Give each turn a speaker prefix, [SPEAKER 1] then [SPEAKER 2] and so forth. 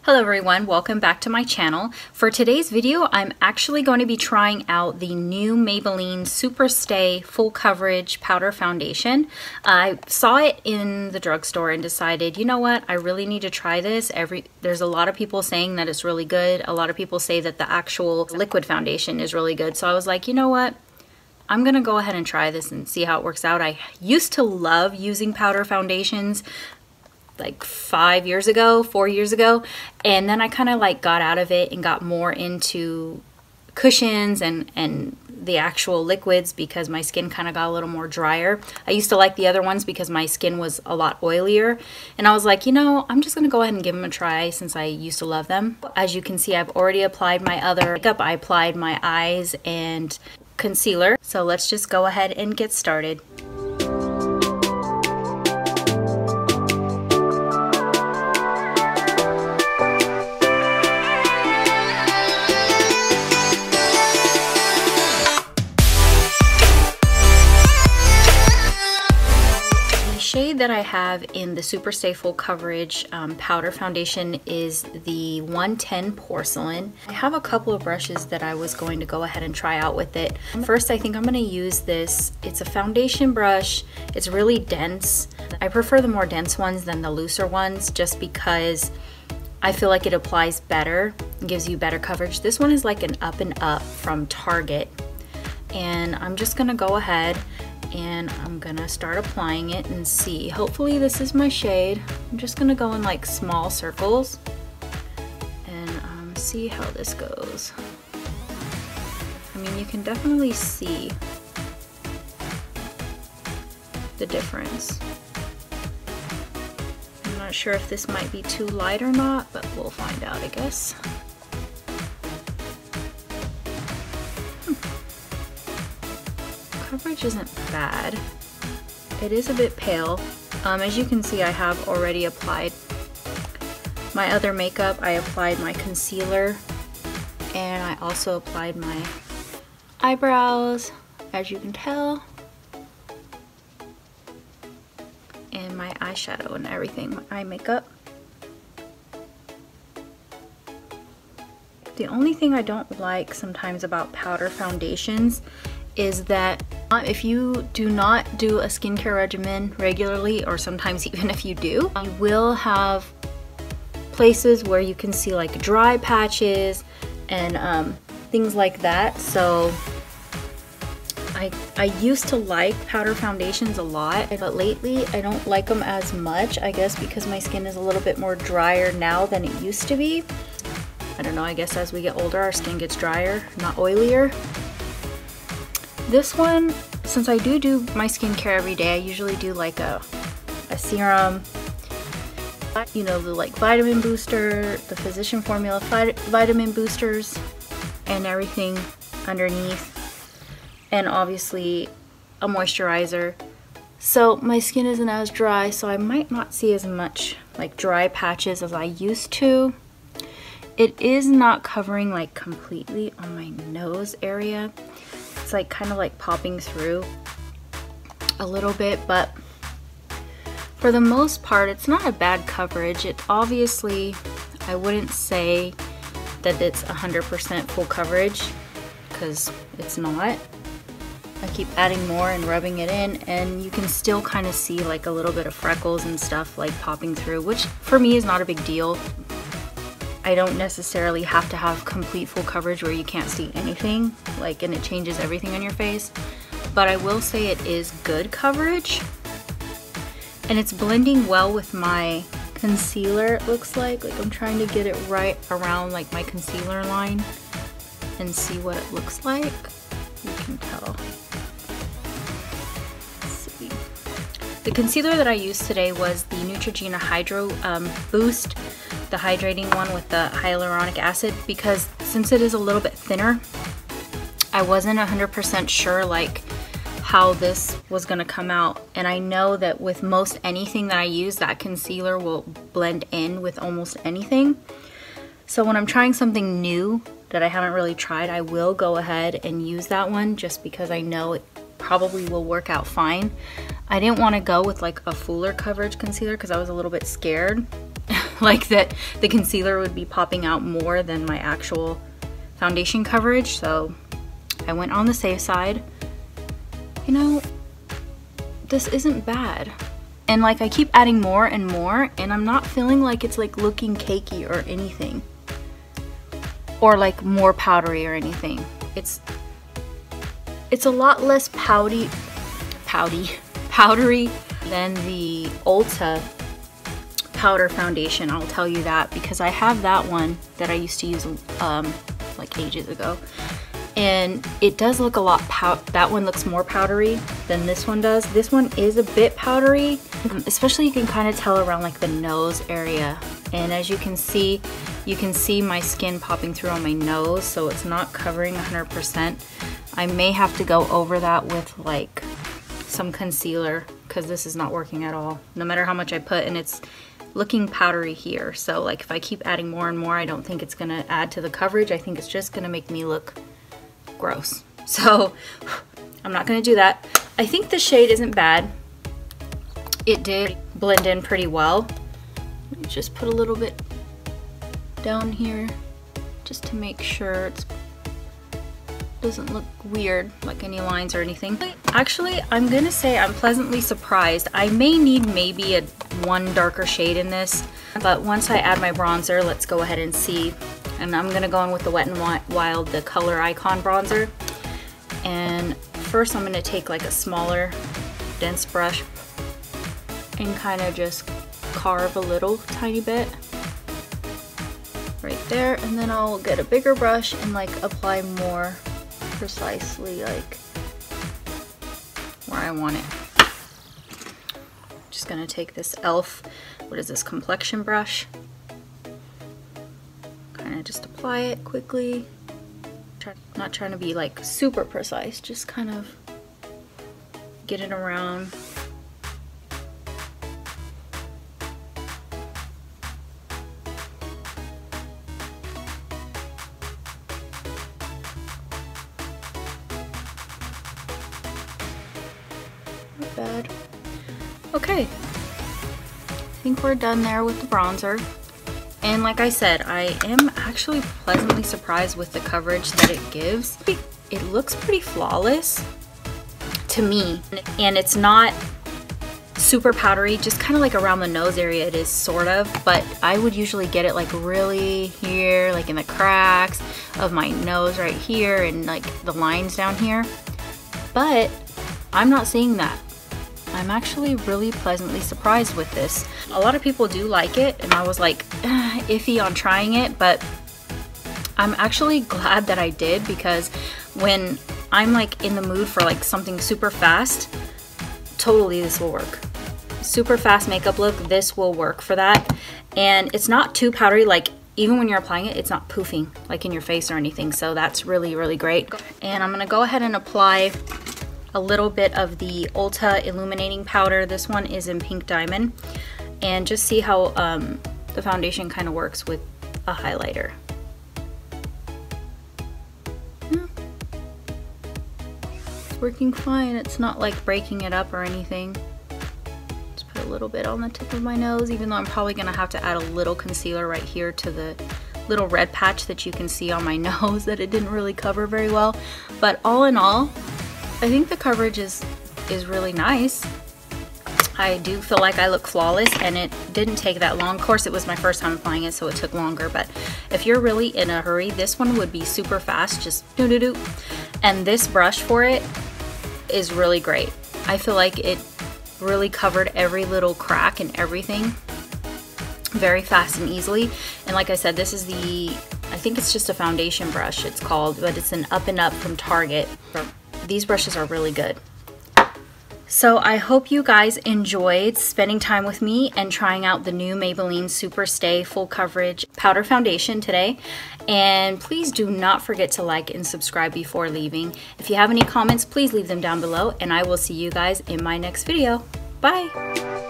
[SPEAKER 1] Hello everyone, welcome back to my channel. For today's video, I'm actually going to be trying out the new Maybelline Superstay Full Coverage Powder Foundation. I saw it in the drugstore and decided, you know what, I really need to try this. There's a lot of people saying that it's really good. A lot of people say that the actual liquid foundation is really good. So I was like, you know what? I'm gonna go ahead and try this and see how it works out. I used to love using powder foundations like 4 years ago, and then I kind of like got out of it and got more into cushions and the actual liquids because my skin kind of got a little more drier. I used to like the other ones because my skin was a lot oilier, and I was like, you know, I'm just gonna go ahead and give them a try since I used to love them. As you can see, I've already applied my other makeup. I applied my eyes and concealer, so let's just go ahead and get started. Shade that I have in the Superstay Full Coverage powder foundation is the 110 Porcelain. I have a couple of brushes that I was going to go ahead and try out with it. First, I think I'm going to use this. It's a foundation brush. It's really dense. I prefer the more dense ones than the looser ones just because I feel like it applies better, gives you better coverage. This one is like an Up and Up from Target, and I'm just going to go ahead and I'm gonna start applying it and see. Hopefully this is my shade. I'm just gonna go in like small circles and see how this goes. I mean, you can definitely see the difference. I'm not sure if this might be too light or not, but we'll find out, I guess. Coverage isn't bad. It is a bit pale. As you can see, I have already applied my other makeup. I applied my concealer and I also applied my eyebrows, as you can tell, and my eyeshadow and everything, my eye makeup. The only thing I don't like sometimes about powder foundations is that if you do not do a skincare regimen regularly, or sometimes even if you do, you will have places where you can see like dry patches and things like that. So I used to like powder foundations a lot, but lately I don't like them as much, I guess because my skin is a little bit more drier now than it used to be. I don't know, I guess as we get older our skin gets drier, not oilier. This one, since I do my skincare every day, I usually do like a serum, you know, the like vitamin booster, the physician formula vitamin boosters and everything underneath, and obviously a moisturizer. So my skin isn't as dry, so I might not see as much like dry patches as I used to. It is not covering like completely on my nose area. It's like kind of like popping through a little bit, but for the most part it's not a bad coverage. It obviously, I wouldn't say that it's 100% full coverage because it's not. I keep adding more and rubbing it in, and you can still kind of see like a little bit of freckles and stuff like popping through, which for me is not a big deal. I don't necessarily have to have complete full coverage where you can't see anything, like, and it changes everything on your face. But I will say it is good coverage, and it's blending well with my concealer. It looks like I'm trying to get it right around like my concealer line and see what it looks like. You can tell. Let's see. The concealer that I used today was the Neutrogena Hydroboost, the hydrating one with the hyaluronic acid, because since it is a little bit thinner, I wasn't 100% sure like how this was gonna come out. And I know that with most anything that I use, that concealer will blend in with almost anything. So when I'm trying something new that I haven't really tried, I will go ahead and use that one just because I know it probably will work out fine. I didn't want to go with like a fuller coverage concealer because I was a little bit scared like that the concealer would be popping out more than my actual foundation coverage, so I went on the safe side. You know, this isn't bad. And like I keep adding more and more, and I'm not feeling like it's like looking cakey or anything, or like more powdery or anything. It's a lot less powdery than the Ulta powder foundation, I'll tell you that, because I have that one that I used to use like ages ago, and it does look a lot that one looks more powdery than this one does. This one is a bit powdery, especially you can kind of tell around like the nose area, and as you can see my skin popping through on my nose, so it's not covering 100%. I may have to go over that with like some concealer, because this is not working at all, no matter how much I put, and it's looking powdery here. So like if I keep adding more and more, I don't think it's gonna add to the coverage. I think it's just gonna make me look gross. So I'm not gonna do that. I think the shade isn't bad. It did blend in pretty well. Let me just put a little bit down here just to make sure it doesn't look weird, like any lines or anything. Actually, I'm gonna say I'm pleasantly surprised. I may need maybe one darker shade in this, but once I add my bronzer, let's go ahead and see. And I'm gonna go in with the Wet n Wild, the Coloricon bronzer. And first I'm gonna take like a smaller, dense brush and kind of just carve a little tiny bit right there. And then I'll get a bigger brush and like apply more precisely like where I want it. Just gonna take this e.l.f. what is this, complexion brush, kind of just apply it quickly. Not trying to be like super precise, just kind of get it around. Not bad. Okay, I think we're done there with the bronzer. And like I said, I am actually pleasantly surprised with the coverage that it gives. It looks pretty flawless to me, and it's not super powdery, just kind of like around the nose area it is sort of, but I would usually get it like really here, like in the cracks of my nose right here and like the lines down here, but I'm not seeing that. I'm actually really pleasantly surprised with this. A lot of people do like it, and I was like iffy on trying it, but I'm actually glad that I did, because when I'm like in the mood for like something super fast, totally this will work. Super fast makeup look, this will work for that. And it's not too powdery, like even when you're applying it, it's not poofing like in your face or anything, so that's really, really great. And I'm gonna go ahead and apply a little bit of the Ulta illuminating powder. This one is in Pink Diamond, and just see how the foundation kind of works with a highlighter. It's working fine. It's not like breaking it up or anything. Just put a little bit on the tip of my nose, even though I'm probably gonna have to add a little concealer right here to the little red patch that you can see on my nose that it didn't really cover very well. But all in all, I think the coverage is really nice. I do feel like I look flawless, and it didn't take that long. Of course, it was my first time applying it, so it took longer, but if you're really in a hurry, this one would be super fast, just do-do-do. And this brush for it is really great. I feel like it really covered every little crack and everything very fast and easily. And like I said, this is I think it's just a foundation brush, it's called, but it's an Up and Up from Target. These brushes are really good. So I hope you guys enjoyed spending time with me and trying out the new Maybelline Super Stay Full Coverage Powder Foundation today. And please do not forget to like and subscribe before leaving. If you have any comments, please leave them down below, and I will see you guys in my next video. Bye!